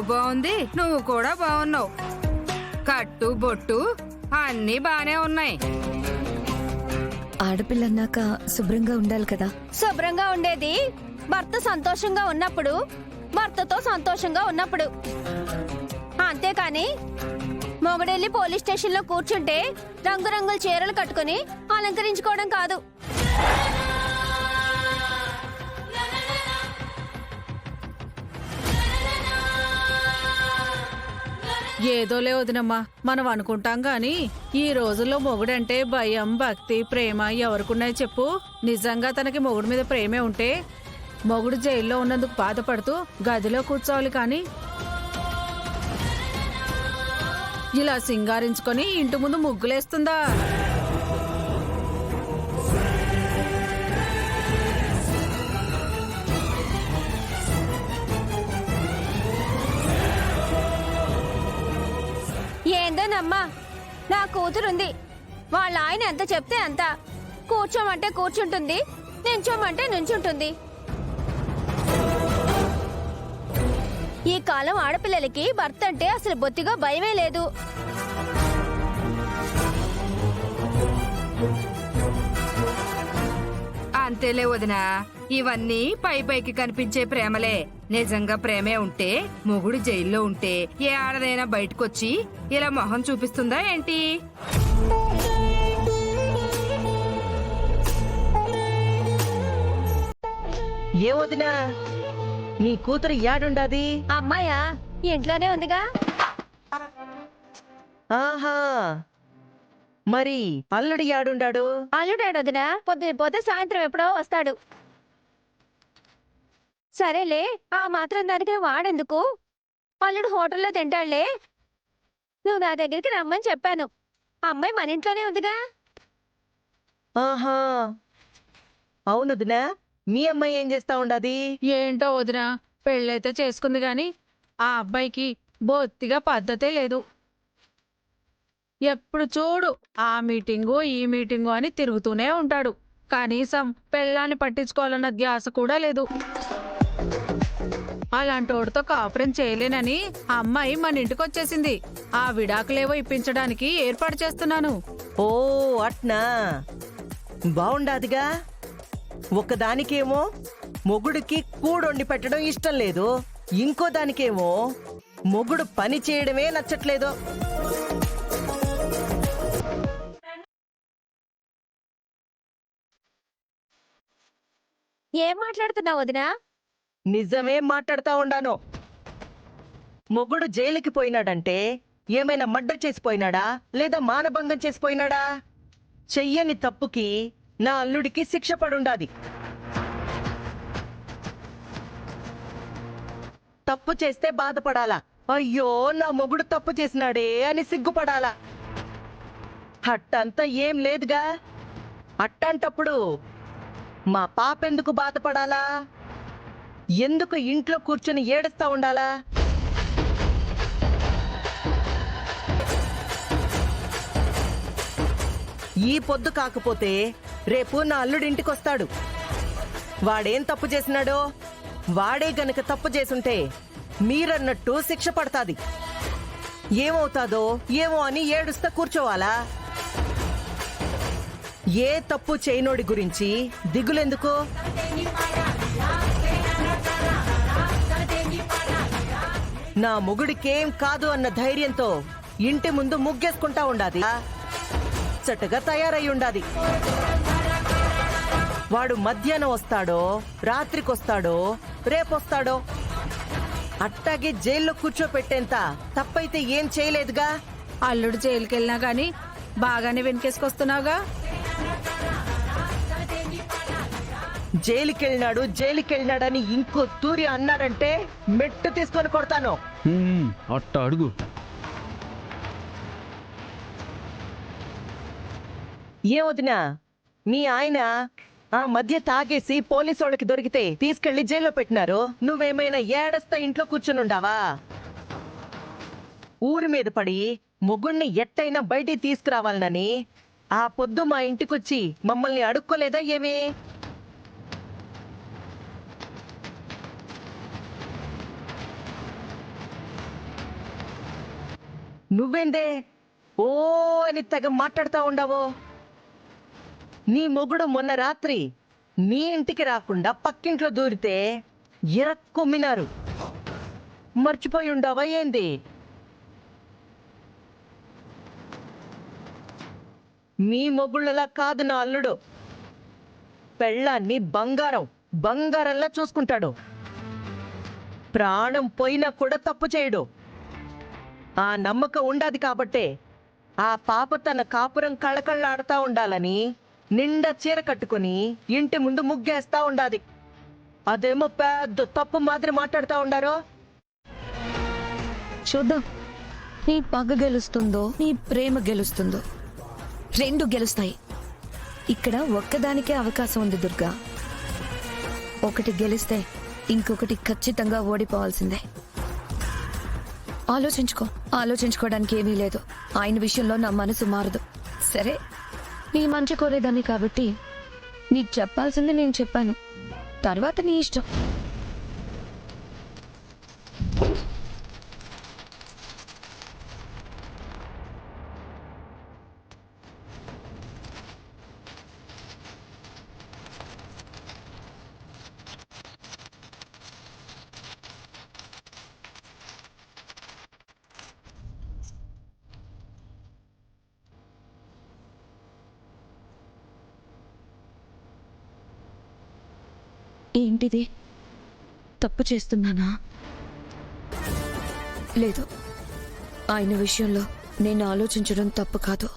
బాగుంది, నువ్వు కూడా బాగున్నావు. కట్టు బొట్టు అన్నీ బానే ఉన్నాయి. ఆడపిల్లన్నాక శుభ్రంగా ఉండాలి కదా. శుభ్రంగా ఉండేది భర్త సంతోషంగా ఉన్నప్పుడు, భర్తతో సంతోషంగా ఉన్నప్పుడు. అంతేకాని మొగుడెళ్ళి పోలీస్ స్టేషన్ లో కూర్చుంటే రంగురంగుల చీరలు కట్టుకుని అలంకరించుకోవడం కాదు. ఏదోలే వదినమ్మా, మనం అనుకుంటాం గాని ఈ రోజుల్లో మొగుడంటే భయం, భక్తి, ప్రేమ ఎవరికున్నాయి చెప్పు? నిజంగా తనకి మొగుడు మీద ప్రేమే ఉంటే మొగుడు జైల్లో ఉన్నందుకు బాధపడుతూ గదిలో కూర్చోవాలి కానీ ఇలా సింగారించుకొని ఇంటి ముందు ముగ్గులేస్తుందా? ఏందోనమ్మా, నా కూతురుంది. వాళ్ళ ఆయన ఎంత చెప్తే అంత. కూర్చోమంటే కూర్చుంటుంది, నించోమంటే నించుంటుంది. ఈ కాలం ఆడపిల్లలకి భర్త అంటే అసలు బొత్తిగా భయమే లేదు. అంతేలే వదినా, ఇవన్నీ పై పైకి కనిపించే ప్రేమలే. నిజంగా ప్రేమే ఉంటే మొగుడు జైల్లో ఉంటే ఏ ఆడదైనా బయటకొచ్చి ఇలా మొహం చూపిస్తుందా ఏంటి? ఏ వదినా, నీ కూతురు యాడుండాది? అమ్మాయా ఇంట్లోనే ఉందిగా. ఆహా, మరి అల్లుడు యాడుండాడు? అల్లుడాడు వదినా, పొద్దున పోతే సాయంత్రం ఎప్పుడో వస్తాడు. సరేలే, ఆ మాత్రం దానికి వాడెందుకు? అల్లుడు హోటల్లో తింటాడులే. నువ్వు నా దగ్గరికి రమ్మని చెప్పాను. అమ్మాయి మన ఇంట్లోనే ఉందిగా. ఆహా, అవునుదినా, మీ అమ్మాయి ఏం చేస్తా ఉండాది? ఏంటో వదినా, పెళ్ళైతే చేసుకుంది గాని ఆ అబ్బాయికి బొత్తిగా పద్ధతే లేదు. ఎప్పుడు చూడు ఆ మీటింగు ఈ మీటింగు అని తిరుగుతూనే ఉంటాడు. కనీసం పెళ్ళాన్ని పట్టించుకోవాలన్న ధ్యాస కూడా లేదు. అలాంటోడితో కాపురం చేయలేనని అమ్మాయి మన ఇంటికి వచ్చేసింది. ఆ విడాకులేవో ఇప్పించడానికి ఏర్పాటు చేస్తున్నాను. ఓ అట్నా, బాగుండాదిగా. ఒకదానికేమో మొగుడికి కూడొండి పెట్టడం ఇష్టం లేదు, ఇంకో దానికేమో మొగుడు పని చేయడమే నచ్చట్లేదు. ఏం మాట్లాడుతున్నావు వదినా? నిజమే మాట్లాడుతా ఉండాను. మొగుడు జైలుకి పోయినాడంటే ఏమైనా మర్డర్ చేసిపోయినాడా లేదా మానభంగం చేసిపోయినాడా? చెయ్యని తప్పుకి నా అల్లుడికి శిక్ష పడుండాది. తప్పు చేస్తే బాధపడాలా, అయ్యో నా మొగుడు తప్పు చేసినాడే అని సిగ్గుపడాలా. అట్టంతా ఏం లేదుగా. అట్టంటప్పుడు మా పాపెందుకు బాధపడాలా? ఎందుకు ఇంట్లో కూర్చొని ఏడుస్తా ఉండాలా? ఈ పొద్దు కాకపోతే రేపు నా అల్లుడింటికొస్తాడు. వాడేం తప్పు చేసినాడో, వాడే గనక తప్పు చేసుంటే మీరన్నట్టు శిక్ష పడతాది. ఏమవుతాదో ఏమో అని ఏడుస్తా కూర్చోవాలా? ఏ తప్పు చేయనోడి గురించి దిగులెందుకు? నా మొగుడికేం కాదు అన్న ధైర్యంతో ఇంటి ముందు ముగ్గేసుకుంటా ఉండాది. చక్కగా తయారై ఉండాది. వాడు మధ్యాహ్నం వస్తాడో, రాత్రికొస్తాడో, రేపొస్తాడో. అట్టాగే జైల్లో కూర్చోపెట్టేంత తప్పైతే ఏం చేయలేదుగా. అల్లుడు జైలుకెళ్ళినా గాని బాగానే వెనకేసుకొస్తున్నావుగా. జైలుకెళ్ళినాడని ఇంకో తూరి అన్నాడంటే మెట్టు తీసుకొని కొడతాను. అట్ట అడుగు. ఏమొదినా, మీ ఆయన ఆ మధ్య తాగేసి పోలీసు వాళ్ళకి దొరికితే తీసుకెళ్లి జైల్లో పెట్టినారు. నువ్వేమైనా ఏడస్తా ఇంట్లో కూర్చునుండావా? ఊరి మీద పడి మొగుణ్ణి ఎట్టయినా బయటికి తీసుకురావాలని ఆ పొద్దు మా ఇంటికొచ్చి మమ్మల్ని అడుక్కోలేదా ఏమి? నువ్వేందే ఓ అని తెగ మాట్లాడుతా ఉండవు. నీ మొగుడు మొన్న రాత్రి నీ ఇంటికి రాకుండా పక్కింట్లో దూరితే ఇరక్కొమ్మినారు. మర్చిపోయి ఉండవా ఏంది? మీ మొగుళ్ళలా కాదు నా అల్లుడు. పెళ్ళాన్ని బంగారంలా చూసుకుంటాడు. ప్రాణం పోయినా కూడా తప్పు చేయడు. ఆ నమ్మకం ఉండాది కాబట్టే ఆ పాప తన కాపురం కళకళ్ళాడుతా ఉండాలని నిండా చీర కట్టుకుని ఇంటి ముందు ముగ్గేస్తా ఉండాది. అదేమో పెద్ద తప్పు మాదిరి మాట్లాడుతా ఉండారో. చూద్దాం, నీ పగ గెలుస్తుందో నీ ప్రేమ గెలుస్తుందో. రెండు గెలుస్తాయి. ఇక్కడ ఒక్కదానికే అవకాశం ఉంది దుర్గా. ఒకటి గెలిస్తే ఇంకొకటి ఖచ్చితంగా ఓడిపోవాల్సిందే. ఆలోచించుకోవడానికి ఏమీ లేదు. ఆయన విషయంలో నా మనసు మారదు. సరే, నీ మంచి కోరేదాన్ని కాబట్టి నీకు చెప్పాల్సింది నేను చెప్పాను. తర్వాత నీ ఇష్టం. ఏంటిది? తప్పు చేస్తున్నానా? లేదు, ఆయన విషయంలో నేను ఆలోచించడం తప్పు కాదు.